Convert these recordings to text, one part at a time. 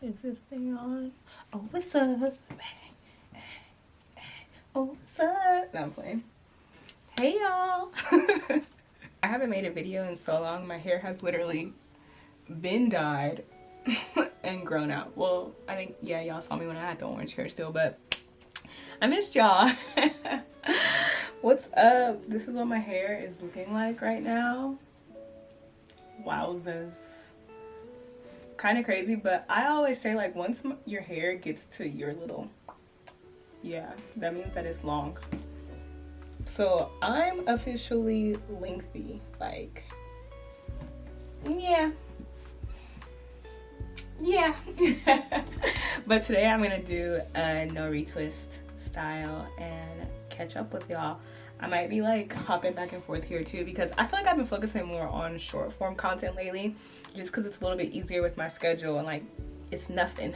Is this thing on? Oh, what's up? Oh, what's up? No, I'm playing. Hey, y'all. I haven't made a video in so long. My hair has literally been dyed and grown out. Well, I think, yeah, y'all saw me when I had the orange hair still, but I missed y'all. What's up? This is what my hair is looking like right now. Wowzers. Kind of crazy, but I always say, like, once your hair gets to your little, yeah, that means that it's long. So I'm officially lengthy, like, yeah. But today I'm gonna do a no retwist style and catch up with y'all. I might be like hopping back and forth here too, because I feel like I've been focusing more on short form content lately, just because it's a little bit easier with my schedule, and like it's nothing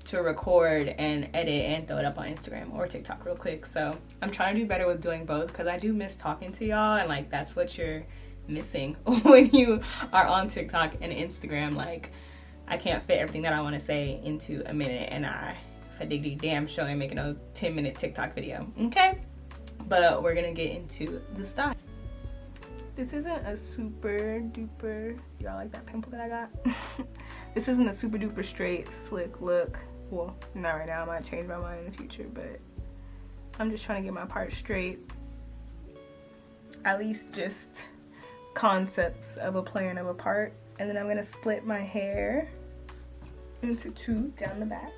to record and edit and throw it up on Instagram or TikTok real quick. So I'm trying to do better with doing both, because I do miss talking to y'all, and like that's what you're missing when you are on TikTok and Instagram. Like, I can't fit everything that I want to say into a minute, and I for diggity damn show ain't making a 10-minute TikTok video, okay? But we're gonna get into the style. This isn't a super duper, y'all like that pimple that I got? This isn't a super duper straight, slick look. Well, not right now, I might change my mind in the future, but I'm just trying to get my part straight. At least just concepts of a plan of a part. And then I'm gonna split my hair into two down the back.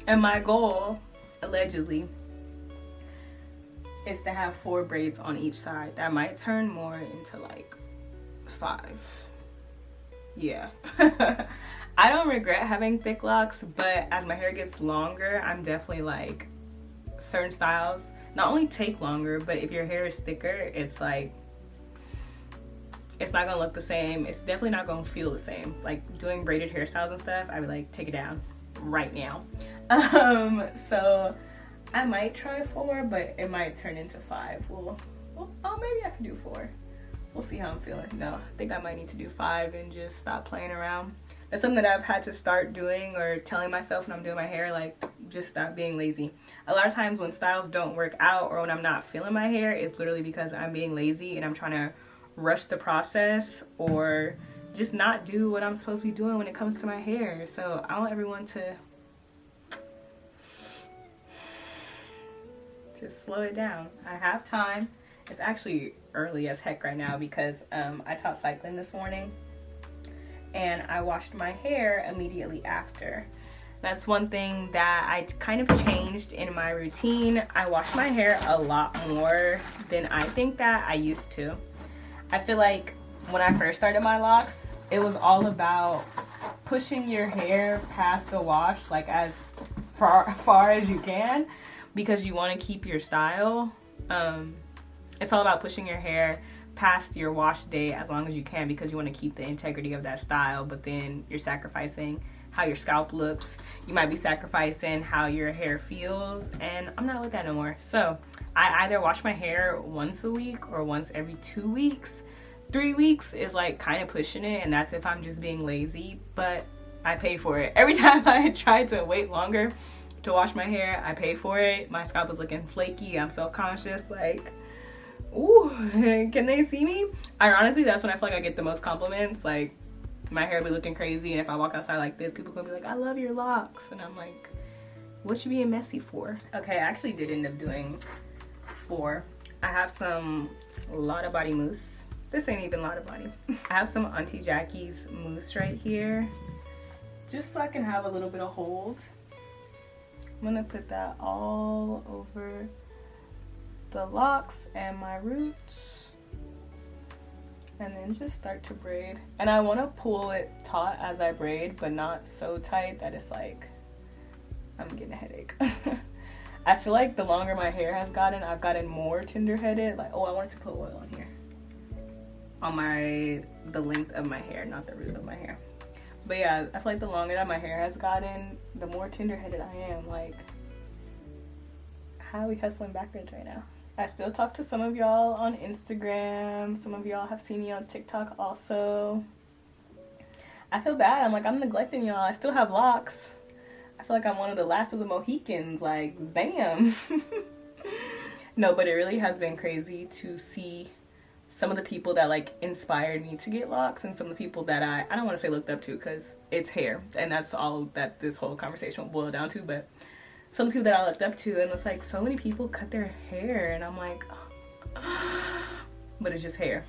And my goal, allegedly, is to have 4 braids on each side. That might turn more into like 5. Yeah. I don't regret having thick locks, but as my hair gets longer, I'm definitely like, certain styles not only take longer, but if your hair is thicker, it's like, it's not gonna look the same. It's definitely not gonna feel the same. Like doing braided hairstyles and stuff, I would like take it down right now. So I might try 4, but it might turn into 5. Well, oh, maybe I can do 4. We'll see how I'm feeling. No, I think I might need to do 5 and just stop playing around. That's something that I've had to start doing, or telling myself when I'm doing my hair, like, just stop being lazy. A lot of times when styles don't work out or when I'm not feeling my hair, it's literally because I'm being lazy and I'm trying to rush the process or just not do what I'm supposed to be doing when it comes to my hair. So I want everyone to just slow it down. I have time. It's actually early as heck right now because I taught cycling this morning and I washed my hair immediately after. That's one thing that I kind of changed in my routine. I wash my hair a lot more than I think that I used to. I feel like when I first started my locks, it was all about pushing your hair past the wash, like as far as you can, because you want to keep your style. It's all about pushing your hair past your wash day as long as you can, because you want to keep the integrity of that style, but then you're sacrificing how your scalp looks. You might be sacrificing how your hair feels, and I'm not like that no more. So I either wash my hair once a week or once every 2 weeks. 3 weeks is like kind of pushing it, and that's if I'm just being lazy, but I pay for it. Every time I try to wait longer to wash my hair, I pay for it. My scalp is looking flaky. I'm self-conscious, like, ooh, can they see me? Ironically, that's when I feel like I get the most compliments. Like, my hair will be looking crazy, and if I walk outside like this, people gonna be like, I love your locks. And I'm like, what you being messy for? Okay, I actually did end up doing 4. I have some Lotta Body mousse. This ain't even Lotta Body. I have some Auntie Jackie's mousse right here, just so I can have a little bit of hold. I'm gonna put that all over the locks and my roots, and then just start to braid. And I want to pull it taut as I braid, but not so tight that it's like I'm getting a headache. I feel like the longer my hair has gotten, I've gotten more tender-headed. Like, oh, I wanted to put oil on here, on the length of my hair, not the root of my hair. But yeah, I feel like the longer that my hair has gotten, the more tender-headed I am. Like, how are we hustling backwards right now? I still talk to some of y'all on Instagram. Some of y'all have seen me on TikTok also. I feel bad. I'm like, I'm neglecting y'all. I still have locks. I feel like I'm one of the last of the Mohicans. Like, damn. No, but it really has been crazy to see some of the people that like inspired me to get locks, and some of the people that I don't want to say looked up to, because it's hair and that's all that this whole conversation will boil down to, but some of the people that I looked up to, and it's like so many people cut their hair and I'm like, but it's just hair.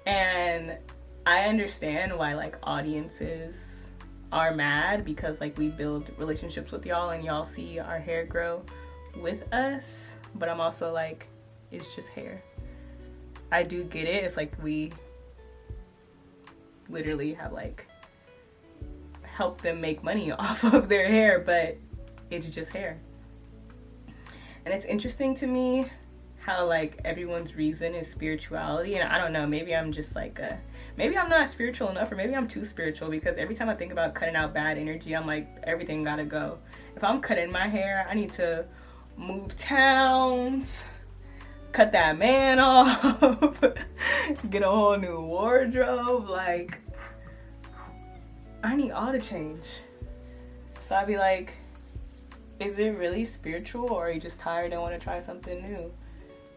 And I understand why like audiences are mad, because like we build relationships with y'all and y'all see our hair grow with us, but I'm also like, it's just hair. I do get it. It's like we literally have like helped them make money off of their hair, but it's just hair. And it's interesting to me how like everyone's reason is spirituality, and I don't know, maybe I'm just like maybe I'm not spiritual enough, or maybe I'm too spiritual, because every time I think about cutting out bad energy, I'm like, everything gotta go. If I'm cutting my hair, I need to move towns, cut that man off, get a whole new wardrobe. Like, I need all to change. So I'd be like, is it really spiritual, or are you just tired and want to try something new?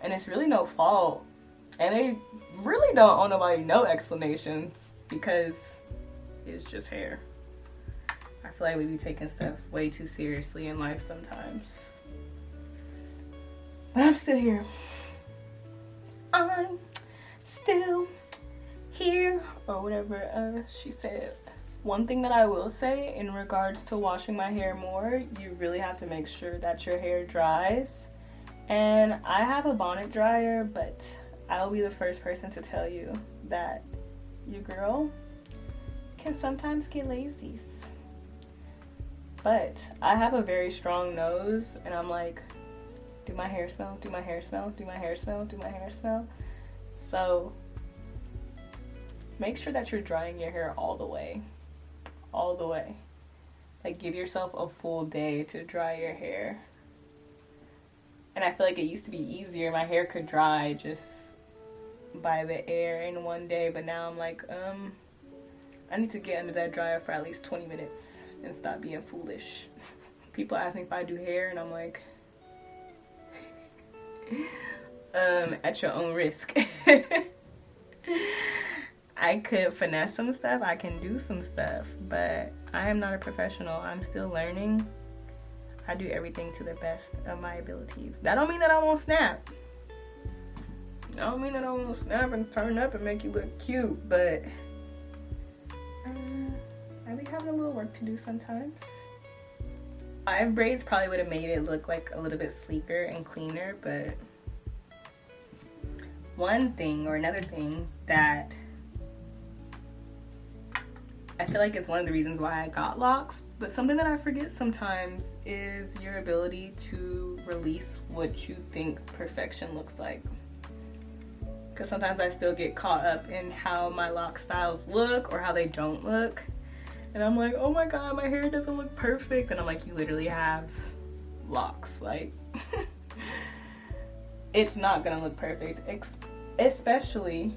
And it's really no fault, and they really don't owe nobody no explanations, because it's just hair. I feel like we be taking stuff way too seriously in life sometimes, but I'm still here. I'm still here, or whatever she said. One thing that I will say in regards to washing my hair more, you really have to make sure that your hair dries. And I have a bonnet dryer, but I'll be the first person to tell you that your girl can sometimes get lazy. But I have a very strong nose, and I'm like, do my hair smell? Do my hair smell? Do my hair smell? Do my hair smell? So make sure that you're drying your hair all the way. All the way. Like, give yourself a full day to dry your hair. And I feel like it used to be easier. My hair could dry just by the air in one day, but now I'm like, I need to get under that dryer for at least 20 minutes and stop being foolish. People ask me if I do hair, and I'm like, at your own risk. I could finesse some stuff, I can do some stuff, but I am not a professional. I'm still learning. I do everything to the best of my abilities. That don't mean that I won't snap. I don't mean that I won't snap and turn up and make you look cute, but I be having a little work to do sometimes. 5 braids probably would have made it look like a little bit sleeker and cleaner, but one thing or another thing that I feel like it's one of the reasons why I got locks, but something that I forget sometimes is your ability to release what you think perfection looks like. Because sometimes I still get caught up in how my lock styles look or how they don't look. And I'm like, oh my god, my hair doesn't look perfect. And I'm like, you literally have locks. Like, it's not gonna look perfect. Especially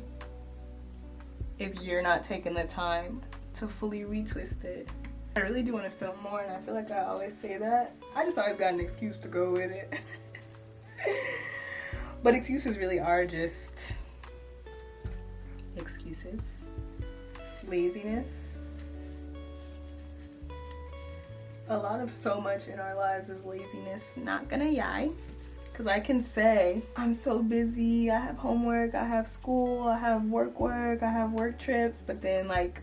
if you're not taking the time to fully retwist it. I really do want to film more, and I feel like I always say that. I just always got an excuse to go with it. But excuses really are just excuses. Laziness. A lot of so much in our lives is laziness. Not gonna lie. Because I can say, I'm so busy, I have homework, I have school, I have work, I have work trips, but then like,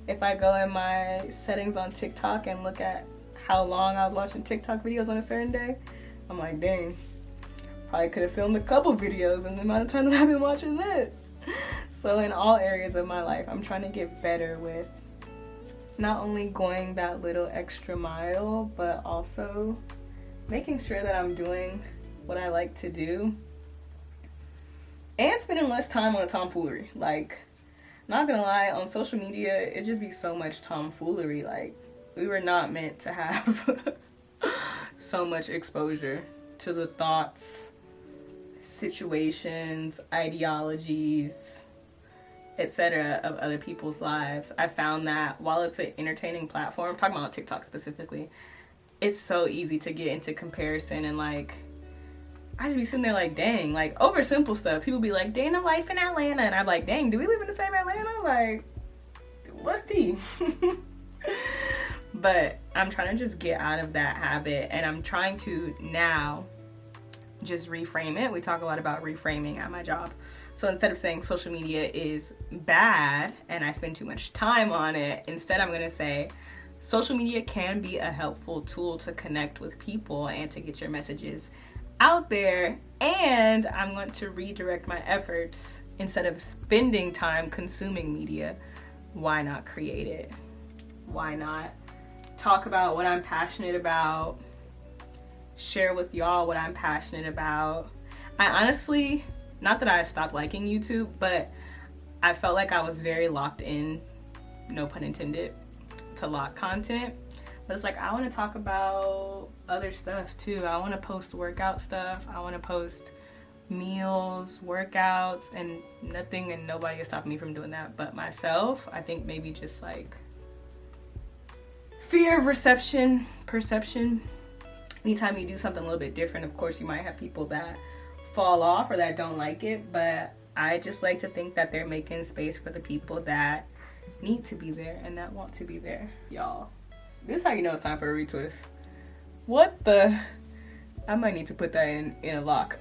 if I go in my settings on TikTok and look at how long I was watching TikTok videos on a certain day, I'm like, dang, probably could have filmed a couple videos in the amount of time that I've been watching this. So in all areas of my life, I'm trying to get better with not only going that little extra mile, but also making sure that I'm doing what I like to do and spending less time on tomfoolery. Like, not gonna lie, on social media, it just be so much tomfoolery. Like, we were not meant to have so much exposure to the thoughts, situations, ideologies, etc. of other people's lives. I found that while it's an entertaining platform, talking about TikTok specifically, it's so easy to get into comparison and like, I just be sitting there like, dang, like over simple stuff. People be like, day in the life in Atlanta. And I'm like, dang, do we live in the same Atlanta? Like, what's tea? But I'm trying to just get out of that habit, and I'm trying to now just reframe it. We talk a lot about reframing at my job. So instead of saying social media is bad and I spend too much time on it, instead I'm going to say social media can be a helpful tool to connect with people and to get your messages out there. And I'm going to redirect my efforts. Instead of spending time consuming media, why not create it? Why not talk about what I'm passionate about, share with y'all what I'm passionate about. I honestly, not that I stopped liking YouTube, but I felt like I was very locked in, no pun intended, to lock content. But it's like, I want to talk about other stuff too. I want to post workout stuff. I want to post meals, workouts, and nothing and nobody is stopping me from doing that but myself. I think maybe just like fear of perception. Anytime you do something a little bit different, of course you might have people that fall off or that don't like it, but I just like to think that they're making space for the people that need to be there and that want to be there. Y'all, this is how you know it's time for a retwist. What the? I might need to put that in a lock.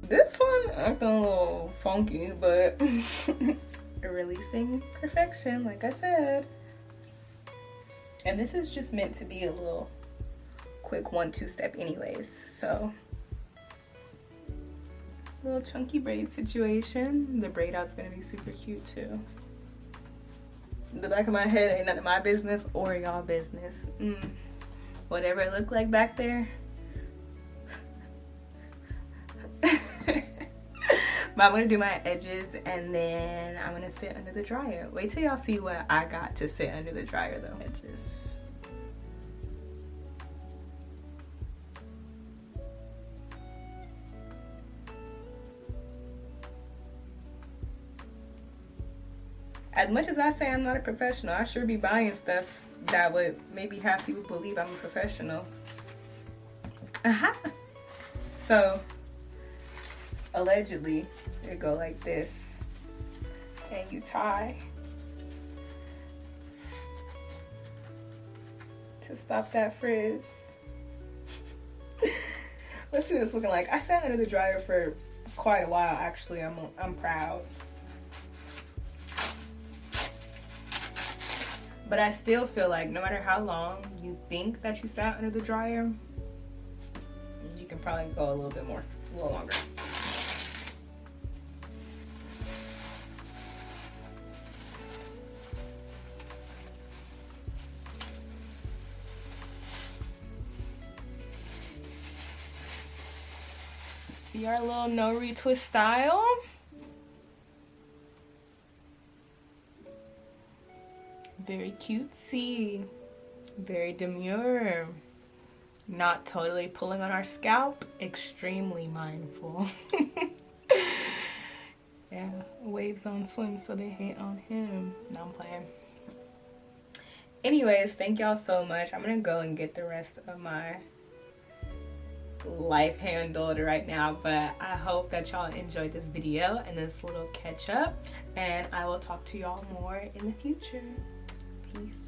This one acting a little funky, but releasing perfection, like I said. And this is just meant to be a little quick 1-2 step anyways. So, little chunky braid situation. The braid out's gonna be super cute too. The back of my head ain't none of my business or y'all business. Whatever it looked like back there. But I'm gonna do my edges and then I'm gonna sit under the dryer. Wait till y'all see what I got to sit under the dryer though. Edges. As much as I say I'm not a professional, I sure be buying stuff that would maybe have people believe I'm a professional. So, allegedly, it go like this, and you tie to stop that frizz. Let's see what it's looking like. I sat under the dryer for quite a while, actually. I'm proud. But I still feel like no matter how long you think that you sat under the dryer, you can probably go a little longer. See our little no retwist style? Very cutesy, very demure, not totally pulling on our scalp, extremely mindful. Yeah, waves on swim, so they hate on him. No, I'm playing. Anyways, thank y'all so much. I'm gonna go and get the rest of my life handled right now, but I hope that y'all enjoyed this video and this little catch up, and I will talk to y'all more in the future. Peace.